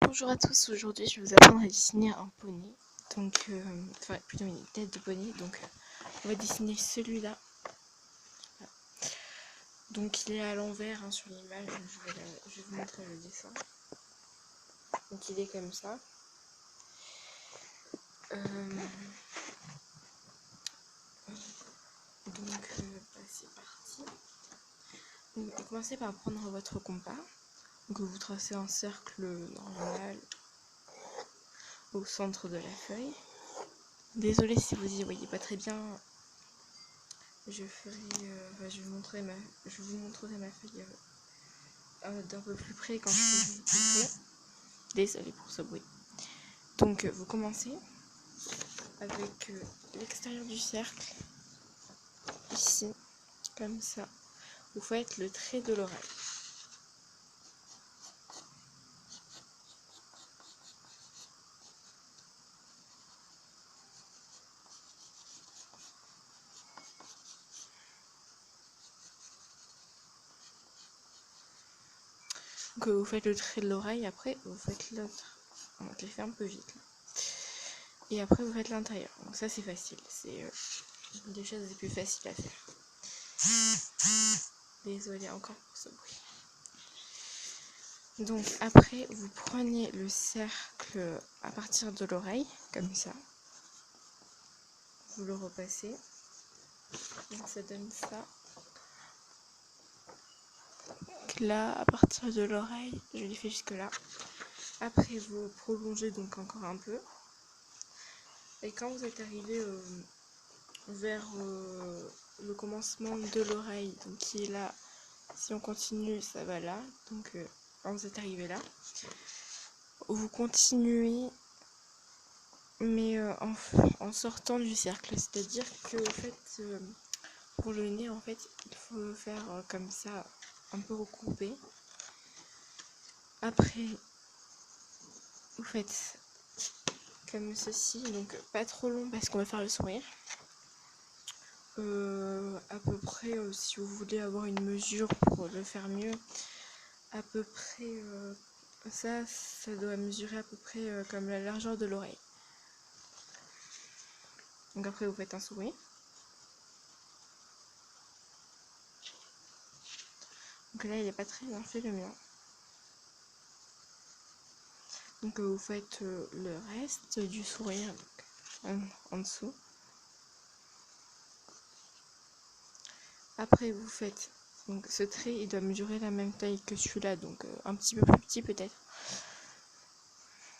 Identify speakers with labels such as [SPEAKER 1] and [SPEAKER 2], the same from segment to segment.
[SPEAKER 1] Bonjour à tous, aujourd'hui je vais vous apprendre à dessiner un poney, donc enfin plutôt une tête de poney, donc on va dessiner celui-là. Voilà. Donc il est à l'envers hein, sur l'image, je vais vous montrer le dessin. Donc il est comme ça. C'est parti. Donc, commencez par prendre votre compas, donc vous tracez un cercle normal au centre de la feuille. Désolée si vous y voyez pas très bien. Je vous montrerai ma feuille d'un peu plus près quand je serai plus près. Désolée pour ce bruit. Donc vous commencez avec l'extérieur du cercle, ici, comme ça. Vous faites le trait de l'oreille. Donc vous faites le trait de l'oreille, après vous faites l'autre. Je l'ai fait un peu vite là. Et après vous faites l'intérieur. Donc ça c'est facile, c'est une des choses les plus faciles à faire. Désolée encore pour ce bruit. Donc après vous prenez le cercle à partir de l'oreille, comme ça. Vous le repassez. Donc ça donne ça. Donc là, à partir de l'oreille, je l'ai fait jusque là. Après vous prolongez donc encore un peu. Et quand vous êtes arrivé vers le commencement de l'oreille, donc qui est là, si on continue ça va là, donc quand vous êtes arrivé là, vous continuez mais en sortant du cercle, c'est-à-dire que en fait pour le nez en fait il faut faire comme ça, un peu recoupé. Après vous faites comme ceci, donc pas trop long parce qu'on va faire le sourire. À peu près, si vous voulez avoir une mesure pour le faire mieux, à peu près ça doit mesurer à peu près comme la largeur de l'oreille. Donc après vous faites un sourire. Donc là il n'est pas très bien fait le mien. Donc vous faites le reste du sourire donc, en dessous. Après vous faites, donc ce trait il doit mesurer la même taille que celui-là, donc un petit peu plus petit peut-être.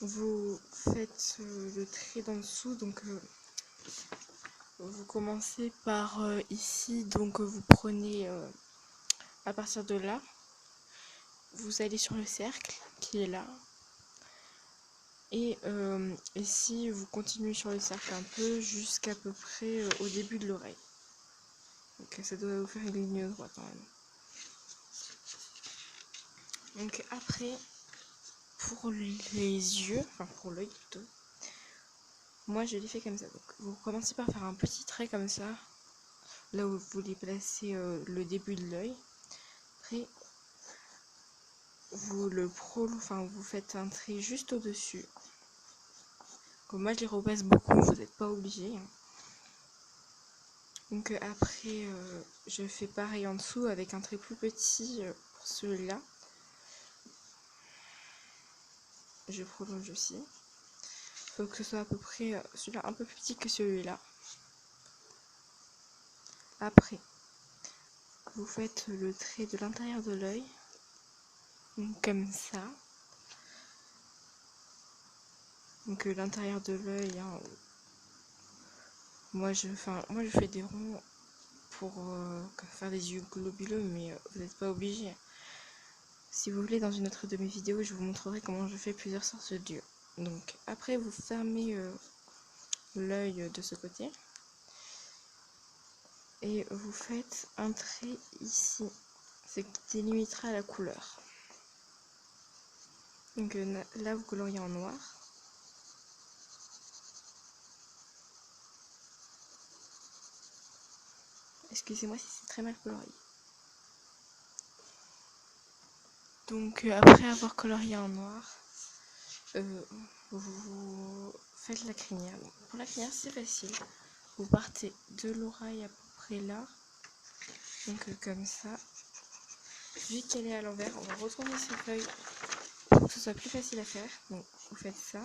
[SPEAKER 1] Vous faites le trait d'en dessous, donc vous commencez par ici, donc vous prenez à partir de là, vous allez sur le cercle qui est là. Et ici, vous continuez sur le cercle un peu jusqu'à peu près au début de l'oreille. Donc ça doit vous faire une ligne droite normalement. Donc après, pour les yeux, enfin pour l'œil plutôt, moi je l'ai fait comme ça. Donc vous commencez par faire un petit trait comme ça, là où vous voulez placer le début de l'œil. Après, vous faites un trait juste au-dessus. Comme moi je les repasse beaucoup, vous n'êtes pas obligé. Donc après je fais pareil en dessous avec un trait plus petit pour celui-là. Je prolonge aussi. Il faut que ce soit à peu près celui-là un peu plus petit que celui-là. Après, vous faites le trait de l'intérieur de l'œil. Comme ça. Donc l'intérieur de l'œil, hein, moi je fais des ronds pour faire des yeux globuleux, mais vous n'êtes pas obligé. Si vous voulez, dans une autre de mes vidéos, je vous montrerai comment je fais plusieurs sortes d'yeux. Donc après, vous fermez l'œil de ce côté et vous faites un trait ici, ce qui délimitera la couleur. Donc là, vous coloriez en noir. Excusez-moi si c'est très mal colorié. Donc après avoir colorié en noir, vous faites la crinière. Donc, pour la crinière, c'est facile. Vous partez de l'oreille à peu près là. Donc comme ça. Vu qu'elle est à l'envers, on va retourner ces feuilles pour que ce soit plus facile à faire. Donc vous faites ça.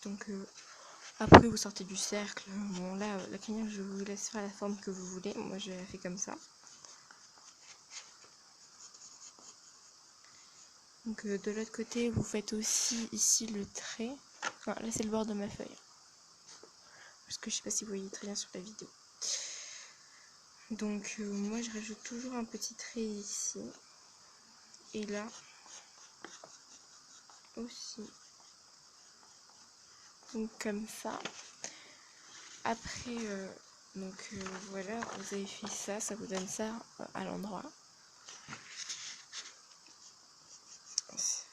[SPEAKER 1] Donc après vous sortez du cercle. Bon là, la crinière, je vous laisse faire la forme que vous voulez. Moi je la fais comme ça. Donc de l'autre côté, vous faites aussi ici le trait. Enfin, là c'est le bord de ma feuille. Parce que je sais pas si vous voyez très bien sur la vidéo. Donc moi je rajoute toujours un petit trait ici. Et là aussi. Donc comme ça. Après, voilà, vous avez fait ça, ça vous donne ça à l'endroit.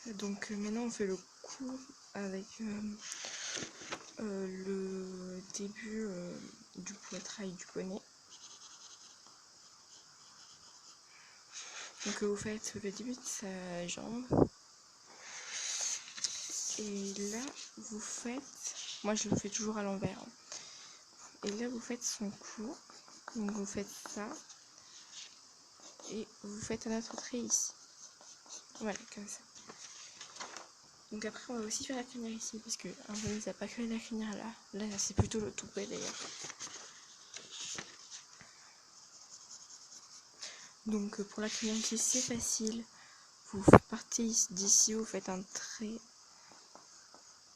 [SPEAKER 1] Donc maintenant on fait le cou avec le début du poitrail du poney. Donc vous faites le début de sa jambe. Et là vous faites, moi je le fais toujours à l'envers. Et là vous faites son cou. Donc vous faites ça. Et vous faites un autre trait ici. Voilà, comme ça. Donc après on va aussi faire la crinière ici parce que un peu ça n'a pas que la crinière là. Là c'est plutôt le toupet d'ailleurs. Donc pour la crinière ici c'est facile. Vous partez d'ici, vous faites un trait.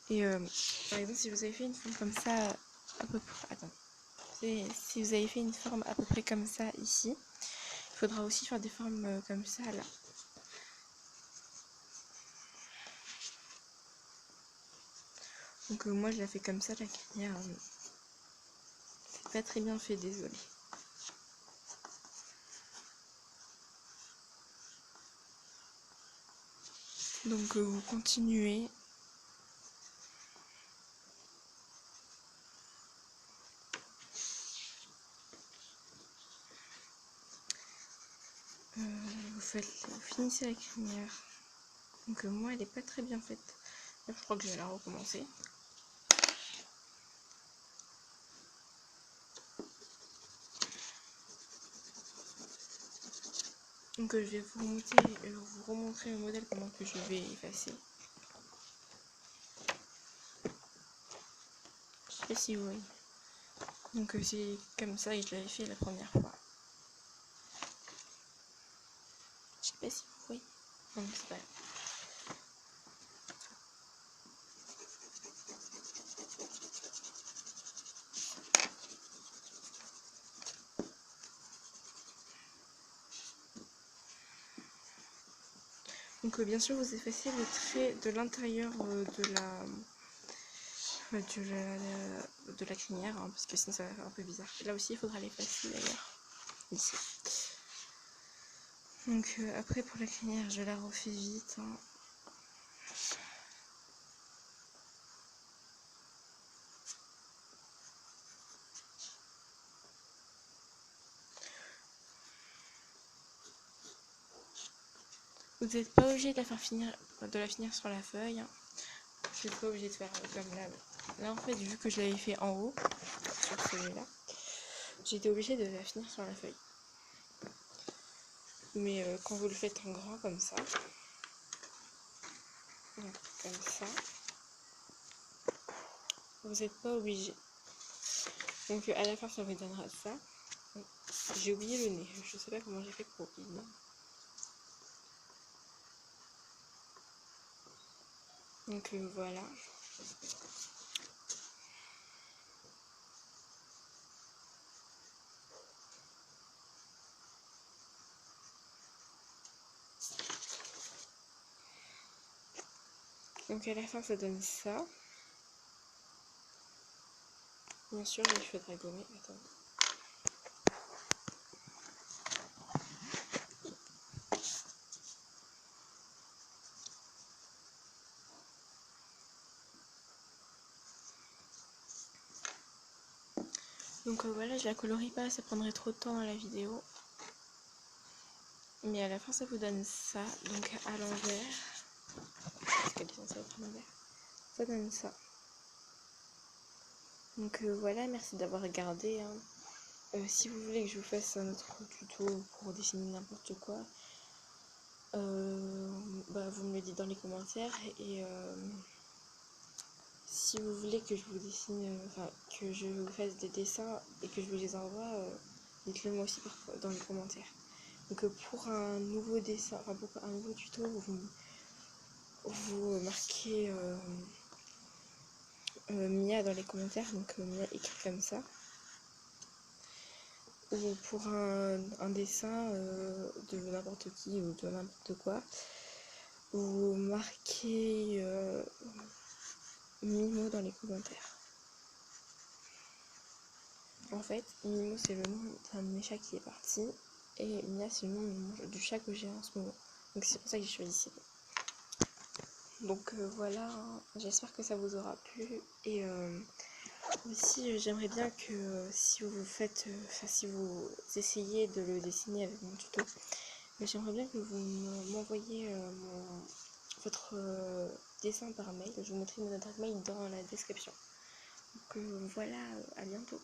[SPEAKER 1] Et par exemple si vous avez fait une forme comme ça à peu près. Attends. Si vous avez fait une forme à peu près comme ça ici, il faudra aussi faire des formes comme ça là. Donc moi je la fais comme ça la crinière. C'est pas très bien fait, désolé. Donc vous continuez. Vous finissez la crinière. Donc moi elle est pas très bien faite. Là, je crois que je vais la recommencer. Donc je vais vous remontrer le modèle pendant que je vais effacer. Je sais pas si vous voyez. Donc c'est comme ça que je l'avais fait la première fois. Je sais pas si vous voyez. Non, c'est pas grave. Donc bien sûr vous effacez le trait de l'intérieur de la crinière, hein, parce que sinon ça va faire un peu bizarre. Et là aussi il faudra l'effacer d'ailleurs, ici. Donc après pour la crinière je la refais vite. Hein. Vous n'êtes pas obligé de la finir sur la feuille. Hein. Je n'êtes pas obligé de faire comme là. Là en fait vu que je l'avais fait en haut, sur celui-là, j'étais obligée de la finir sur la feuille. Mais quand vous le faites en grand comme ça, vous n'êtes pas obligé. Donc à la fin ça vous donnera ça. J'ai oublié le nez, je sais pas comment j'ai fait pour oublier. Donc voilà. Donc à la fin ça donne ça. Bien sûr il faudra gommer. Attends. Donc voilà, je la colorie pas, ça prendrait trop de temps dans la vidéo. Mais à la fin ça vous donne ça, donc à l'envers, parce qu'elle est censée être à l'envers, ça donne ça. Donc voilà, merci d'avoir regardé, hein. Si vous voulez que je vous fasse un autre tuto pour dessiner n'importe quoi, vous me le dites dans les commentaires. Et si vous voulez que je vous dessine, que je vous fasse des dessins et que je vous les envoie, dites-le moi aussi dans les commentaires. Donc pour un nouveau dessin, pour un nouveau tuto, vous marquez Mia dans les commentaires, donc Mia écrit comme ça. Ou pour un dessin de n'importe qui ou de n'importe quoi, vous marquez Mimo dans les commentaires. En fait, Mimo c'est le nom d'un de mes chats qui est parti, et Mia c'est le nom du chat que j'ai en ce moment. Donc c'est pour ça que j'ai choisi ça. Donc voilà, j'espère que ça vous aura plu. Et aussi j'aimerais bien que si vous essayez de le dessiner avec mon tuto, j'aimerais bien que vous m'envoyiez votre dessin par mail. Je vous mettrai mon adresse mail dans la description. Donc voilà, à bientôt.